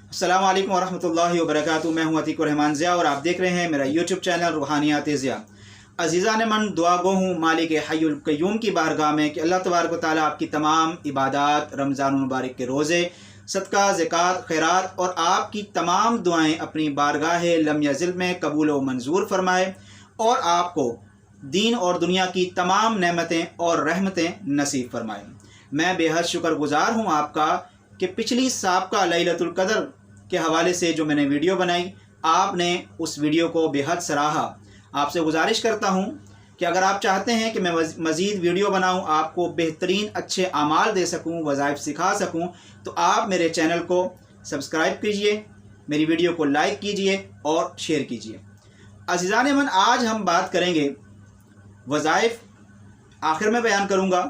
अस्सलाम वालेकुम वरहमतुल्लाहि वबरकातुहू। मैं हूँ अतीक रहमान ज़िया और आप देख रहे हैं मेरा यूट्यूब चैनल रूहानियात ज़िया। अज़ीज़ान मन दुआ गो हूँ मालिक हय्युल क़य्यूम की बारगाह में कि अल्लाह तबारक व तआला आपकी तमाम इबादत, रमज़ान मुबारक के रोज़े, सदका, ज़कात, खैरात और आपकी तमाम दुआएँ अपनी बारगाह लम यज़िल में कबूल व मंजूर फरमाए और आपको दीन और दुनिया की तमाम नेमतें और रहमतें नसीब फरमाए। मैं बेहद शुक्रगुज़ार हूँ आपका कि पिछली साबका लैलतुल क़द्र के हवाले से जो मैंने वीडियो बनाई, आपने उस वीडियो को बेहद सराहा। आपसे गुजारिश करता हूँ कि अगर आप चाहते हैं कि मैं मज़ीद वीडियो बनाऊँ, आपको बेहतरीन अच्छे आमाल दे सकूँ, वज़ाइफ सिखा सकूँ, तो आप मेरे चैनल को सब्सक्राइब कीजिए, मेरी वीडियो को लाइक कीजिए और शेयर कीजिए। अज़ीज़ान मन, आज हम बात करेंगे वज़ाइफ, आखिर में बयान करूँगा,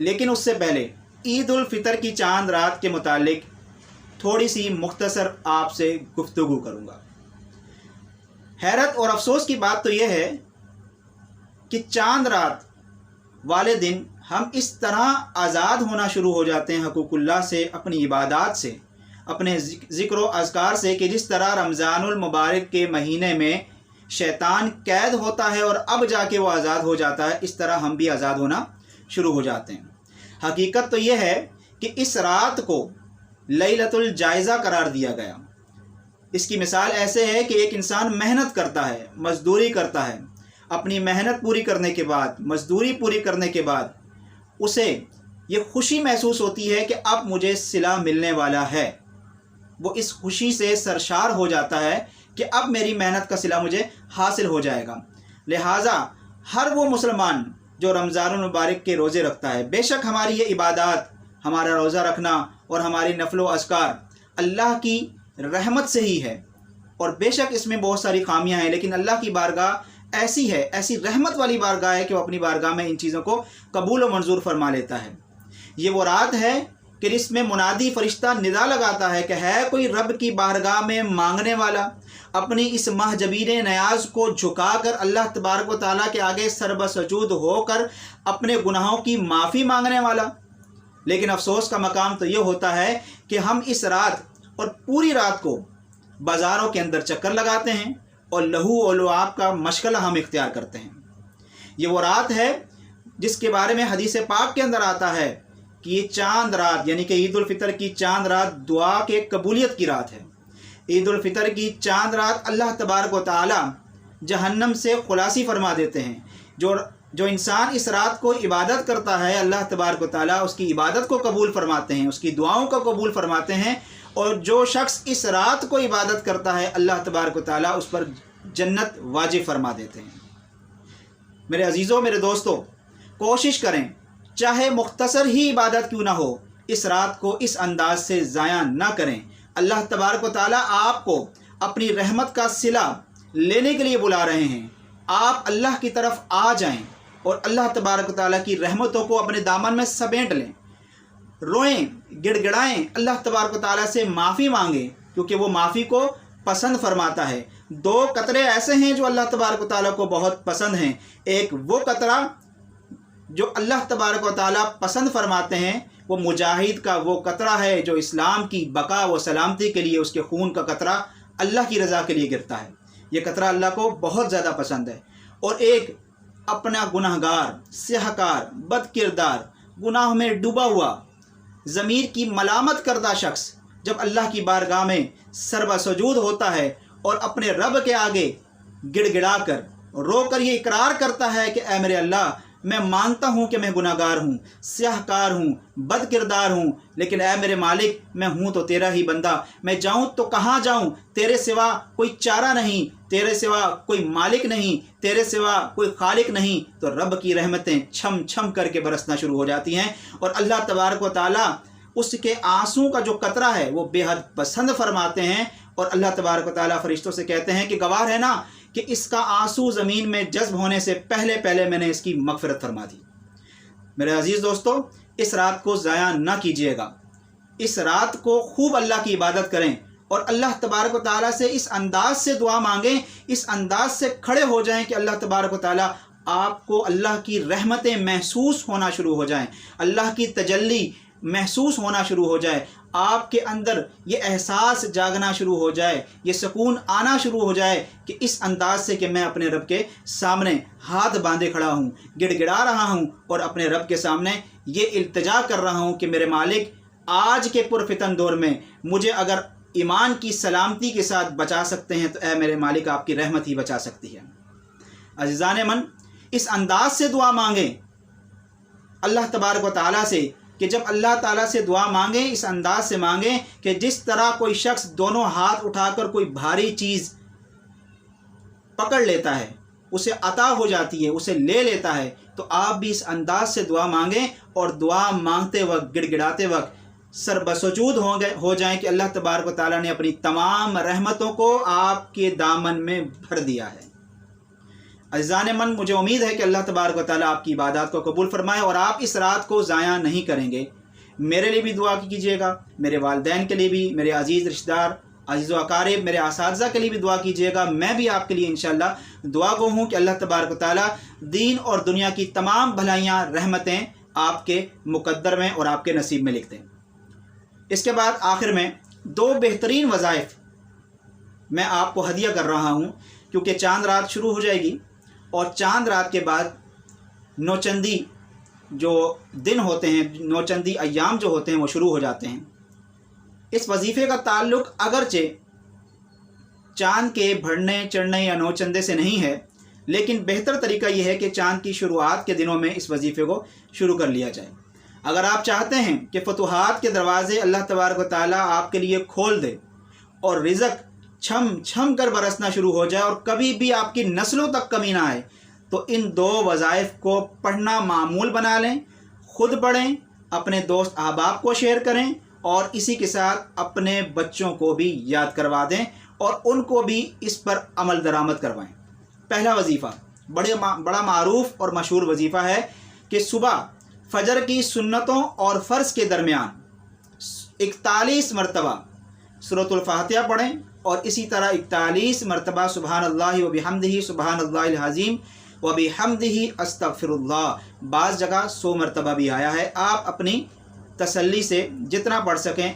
लेकिन उससे पहले ईद उल फ़ितर की चांद रात के मुतालिक थोड़ी सी मुख्तसर आपसे गुफ्तगू करूँगा। हैरत और अफसोस की बात तो यह है कि चांद रात वाले दिन हम इस तरह आज़ाद होना शुरू हो जाते हैं हकूक़ुल्लाह से, अपनी इबादत से, अपने ज़िक्र व अज़कार से, कि जिस तरह रमज़ानुल मुबारक के महीने में शैतान कैद होता है और अब जाके वो आज़ाद हो जाता है, इस तरह हम भी आज़ाद होना शुरू हो जाते हैं। हकीकत तो यह है कि इस रात को लैलतुल जायज़ा करार दिया गया। इसकी मिसाल ऐसे है कि एक इंसान मेहनत करता है, मज़दूरी करता है, अपनी मेहनत पूरी करने के बाद, मज़दूरी पूरी करने के बाद उसे ये खुशी महसूस होती है कि अब मुझे सिला मिलने वाला है। वो इस खुशी से सरशार हो जाता है कि अब मेरी मेहनत का सिला मुझे हासिल हो जाएगा। लिहाजा हर वो मुसलमान जो रमज़ानुल मुबारक के रोज़े रखता है, बेशक हमारी ये इबादत, हमारा रोज़ा रखना और हमारी नफ़ल व अज़कार अल्लाह की रहमत से ही है, और बेशक इसमें बहुत सारी खामियां हैं, लेकिन अल्लाह की बारगाह ऐसी है, ऐसी रहमत वाली बारगाह है कि वो अपनी बारगाह में इन चीज़ों को कबूल व मंजूर फरमा लेता है। ये वो रात है कि इसमें मुनादी फरिश्ता निदा लगाता है कि है कोई रब की बारगाह में मांगने वाला, अपनी इस महजबीन नयाज को झुकाकर अल्लाह तबारक व तआला के आगे सरबसजूद होकर अपने गुनाहों की माफ़ी मांगने वाला। लेकिन अफसोस का मकाम तो ये होता है कि हम इस रात और पूरी रात को बाज़ारों के अंदर चक्कर लगाते हैं और लहू और लुआब का मशगला हम इख्तियार करते हैं। ये वो रात है जिसके बारे में हदीस पाक के अंदर आता है कि ये चांद रात, यानी कि ईद उल फ़ितर की चांद रात दुआ के कबूलियत की रात है। ईद उल फ़ितर की चांद रात अल्लाह तबारक व तआला जहन्नम से खुलासी फरमा देते हैं। जो इंसान इस रात को इबादत करता है, अल्लाह तबारक व तआला उसकी इबादत को कबूल फरमाते हैं, उसकी दुआओं को कबूल फरमाते हैं, और जो शख्स इस रात को इबादत करता है, अल्लाह तबारक व तआला उस पर जन्नत वाजिब फरमा देते हैं। मेरे अजीज़ों, मेरे दोस्तों, कोशिश करें, चाहे मुख्तसर ही इबादत क्यों ना हो, इस रात को इस अंदाज से ज़ाया ना करें। अल्लाह तबारक व तआला आपको अपनी रहमत का सिला लेने के लिए बुला रहे हैं। आप अल्लाह की तरफ आ जाएं और अल्लाह तबारक व तआला की रहमतों को अपने दामन में समेट लें। रोएं, गिड़गिड़ाएं, अल्लाह तबारक व तआला से माफ़ी मांगें, क्योंकि वो माफ़ी को पसंद फरमाता है। दो कतरे ऐसे हैं जो अल्लाह तबारक व तआला को बहुत पसंद हैं। एक वो कतरा जो अल्लाह तबारक व तआला पसंद फरमाते हैं, वो मुजाहिद का वो कतरा है जो इस्लाम की बका व सलामती के लिए, उसके खून का कतरा अल्लाह की रज़ा के लिए गिरता है। ये कतरा अल्लाह को बहुत ज़्यादा पसंद है। और एक अपना गुनाहगार, स्याहकार, बदकिरदार, गुनाह में डूबा हुआ, ज़मीर की मलामत करदा शख्स जब अल्लाह की बारगाह में सरबसजूद होता है और अपने रब के आगे गिड़गिड़ा कर, रो कर ये इकरार करता है कि ऐ मेरे अल्लाह, मैं मानता हूँ कि मैं गुनाहगार हूँ, स्याहकार हूँ, बदकिरदार हूँ, लेकिन ऐ मेरे मालिक, मैं हूँ तो तेरा ही बंदा, मैं जाऊँ तो कहाँ जाऊँ, तेरे सिवा कोई चारा नहीं, तेरे सिवा कोई मालिक नहीं, तेरे सिवा कोई खालिक नहीं। तो रब की रहमतें छम छम करके बरसना शुरू हो जाती हैं और अल्लाह तबारक व तआला उसके आंसू का जो कतरा है वो बेहद पसंद फरमाते हैं। और अल्लाह तबारक व तआला फरिश्तों से कहते हैं कि गवाह है ना कि इसका आंसू ज़मीन में जज्ब होने से पहले पहले मैंने इसकी मग़फ़िरत फरमा दी। मेरे अजीज़ दोस्तों, इस रात को ज़ाया ना कीजिएगा। इस रात को खूब अल्लाह की इबादत करें और अल्लाह तबारक व तआला से इस अंदाज से दुआ मांगें, इस अंदाज से खड़े हो जाएं कि अल्लाह तबारक व तआला आपको अल्लाह की रहमतें महसूस होना शुरू हो जाएं, अल्लाह की तजल्ली محسوس ہونا شروع ہو جائے، آپ کے اندر یہ احساس جاگنا شروع ہو جائے، یہ سکون آنا شروع ہو جائے کہ اس انداز سے کہ میں اپنے رب کے سامنے ہاتھ باندھے کھڑا ہوں، گڑ گڑا رہا ہوں اور اپنے رب کے سامنے یہ التجا کر رہا ہوں کہ میرے مالک آج کے پرفتن دور میں مجھے اگر ایمان کی سلامتی کے ساتھ بچا سکتے ہیں تو اے میرے مالک آپ کی رحمت ہی بچا سکتی ہے۔ عزیزان من، اس انداز سے دعا مانگیں اللہ تبارک و تعالیٰ سے کہ جب اللہ تعالیٰ سے دعا مانگیں اس انداز سے مانگیں کہ جس طرح کوئی شخص دونوں ہاتھ اٹھا کر کوئی بھاری چیز پکڑ لیتا ہے، اسے عطا ہو جاتی ہے، اسے لے لیتا ہے، تو آپ بھی اس انداز سے دعا مانگیں اور دعا مانگتے وقت گڑ گڑاتے وقت سر بسجود ہو جائیں کہ اللہ تبارک و تعالیٰ نے اپنی تمام رحمتوں کو آپ کے دامن میں بھر دیا ہے۔ عزیزان من، مجھے امید ہے کہ اللہ تبارک و تعالیٰ آپ کی عبادات کو قبول فرمائے اور آپ اس رات کو ضائع نہیں کریں گے۔ میرے لیے بھی دعا کیجیے گا، میرے والدین کے لیے بھی، میرے عزیز رشتہ دار، عزیز و اقارب، میرے اساتذہ کے لیے بھی دعا کیجیے گا۔ میں بھی آپ کے لیے انشاءاللہ دعا گو ہوں کہ اللہ تبارک و تعالیٰ دین اور دنیا کی تمام بھلائیاں، رحمتیں آپ کے مقدر میں اور آپ کے نصیب میں لکھ دیں۔ اس کے بعد آخر میں 2 بہترین وظائف میں آپ کو ہدیہ کر رہا ہوں، کیونکہ چاند رات شروع ہو جائے گی اور چاند رات کے بعد نوچندی جو دن ہوتے ہیں، نوچندی ایام جو ہوتے ہیں وہ شروع ہو جاتے ہیں۔ اس وظیفے کا تعلق اگرچہ چاند کے بڑھنے چڑھنے یا نوچندے سے نہیں ہے، لیکن بہتر طریقہ یہ ہے کہ چاند کی شروعات کے دنوں میں اس وظیفے کو شروع کر لیا جائے۔ اگر آپ چاہتے ہیں کہ فتوحات کے دروازے اللہ تبارک و تعالیٰ آپ کے لیے کھول دے اور رزق چھم چھم کر برسنا شروع ہو جائے اور کبھی بھی آپ کی نسلوں تک کمی نہ آئے، تو ان 2 وظائف کو پڑھنا معمول بنا لیں، خود پڑھیں، اپنے دوست احباب کو شیئر کریں اور اسی کے ساتھ اپنے بچوں کو بھی یاد کروا دیں اور ان کو بھی اس پر عمل درآمد کروائیں۔ پہلا وظیفہ بڑا معروف اور مشہور وظیفہ ہے کہ صبح فجر کی سنتوں اور فرض کے درمیان 41 مرتبہ سورۃ الفاتحہ پڑھیں اور اسی طرح 41 مرتبہ سبحان اللہ و بحمدہ سبحان اللہ العظیم و بحمدہ استغفر اللہ، بعض جگہ 100 مرتبہ بھی آیا ہے۔ آپ اپنی تسلی سے جتنا پڑھ سکیں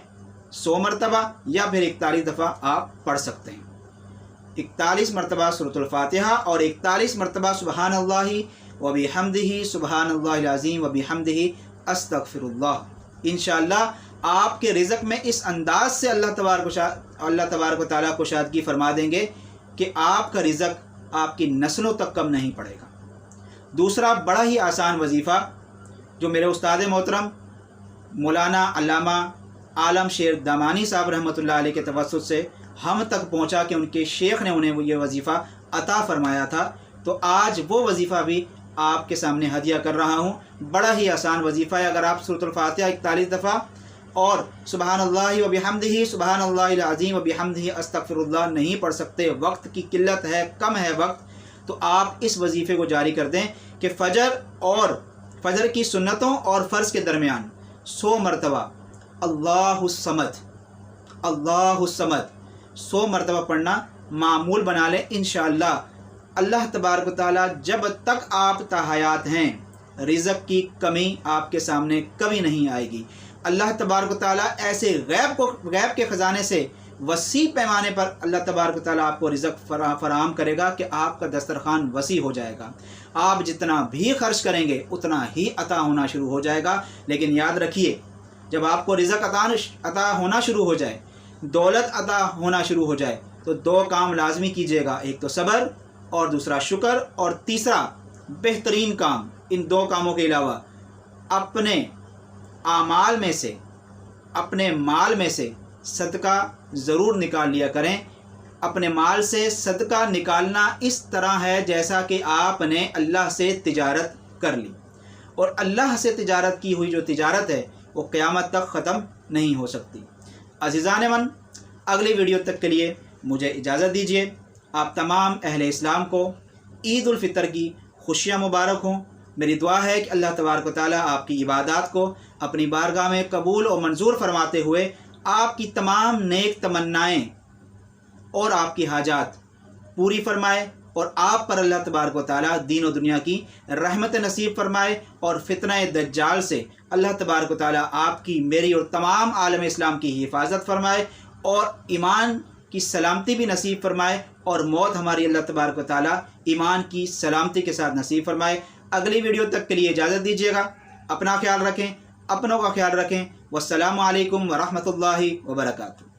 100 مرتبہ یا پھر 41 دفعہ آپ پڑھ سکتے ہیں۔ 41 مرتبہ سورۃ الفاتحہ اور 41 مرتبہ سبحان اللہ و بحمدہ سبحان اللہ العظیم و بحمدہ استغفر اللہ۔ انشاءاللہ آپ کے رزق میں اس انداز سے اللہ تبارک و تعالیٰ کشادگی فرما دیں گے کہ آپ کا رزق آپ کی نسلوں تک کم نہیں پڑے گا۔ دوسرا بڑا ہی آسان وظیفہ جو میرے استاد محترم مولانا علامہ عالم شیر دامانی صاحب رحمۃ اللہ علیہ کے توسط سے ہم تک پہنچا کہ ان کے شیخ نے انہیں یہ وظیفہ عطا فرمایا تھا، تو آج وہ وظیفہ بھی آپ کے سامنے ہدیہ کر رہا ہوں۔ بڑا ہی آسان وظیفہ ہے۔ اگر آپ سورۃ الفاتحہ 41 دفعہ اور سبحان اللہ و بحمدہ سبحان اللہ العظیم و بحمدہ استغفر اللہ نہیں پڑھ سکتے، وقت کی قلت ہے، کم ہے وقت، تو آپ اس وظیفے کو جاری کر دیں کہ فجر کی سنتوں اور فرض کے درمیان 100 مرتبہ اللہ الصمد اللہ الصمد 100 مرتبہ پڑھنا معمول بنا لیں۔ انشاءاللہ اللہ تبارک و تعالیٰ جب تک آپ تحیات ہیں رزق کی کمی آپ کے سامنے کبھی نہیں آئے گی۔ اللہ تبارک و تعالیٰ ایسے غیب کے خزانے سے وسیع پیمانے پر اللہ تبارک و تعالیٰ آپ کو رزق فراہم کرے گا کہ آپ کا دسترخوان وسیع ہو جائے گا۔ آپ جتنا بھی خرچ کریں گے اتنا ہی عطا ہونا شروع ہو جائے گا۔ لیکن یاد رکھیے، جب آپ کو رزق عطا ہونا شروع ہو جائے، دولت عطا ہونا شروع ہو جائے، تو 2 کام لازمی کیجیے گا، ایک تو صبر اور دوسرا شکر، اور تیسرا بہترین کام ان 2 کاموں کے علاوہ اپنے اعمال میں سے، اپنے مال میں سے صدقہ ضرور نکال لیا کریں۔ اپنے مال سے صدقہ نکالنا اس طرح ہے جیسا کہ آپ نے اللہ سے تجارت کر لی، اور اللہ سے تجارت کی ہوئی جو تجارت ہے وہ قیامت تک ختم نہیں ہو سکتی۔ عزیزان من، اگلی ویڈیو تک کے لیے مجھے اجازت دیجیے۔ آپ تمام اہل اسلام کو عید الفطر کی خوشیاں مبارک ہوں۔ میری دعا ہے کہ اللہ تبارک و تعالیٰ آپ کی عبادات کو اپنی بارگاہ میں قبول و منظور فرماتے ہوئے آپ کی تمام نیک تمنائیں اور آپ کی حاجات پوری فرمائے، اور آپ پر اللہ تبارک و تعالیٰ دین و دنیا کی رحمت نصیب فرمائے، اور فتنہ دجال سے اللہ تبارک و تعالیٰ آپ کی، میری اور تمام عالم اسلام کی حفاظت فرمائے، اور ایمان کی سلامتی بھی نصیب فرمائے، اور موت ہماری اللہ تبارک و تعالیٰ ایمان کی سلامتی کے ساتھ نصیب فرمائے۔ اگلی ویڈیو تک کے لیے اجازت دیجیے گا۔ اپنا خیال رکھیں، اپنوں کا خیال رکھیں۔ والسلام علیکم ورحمۃ اللہ وبرکاتہ۔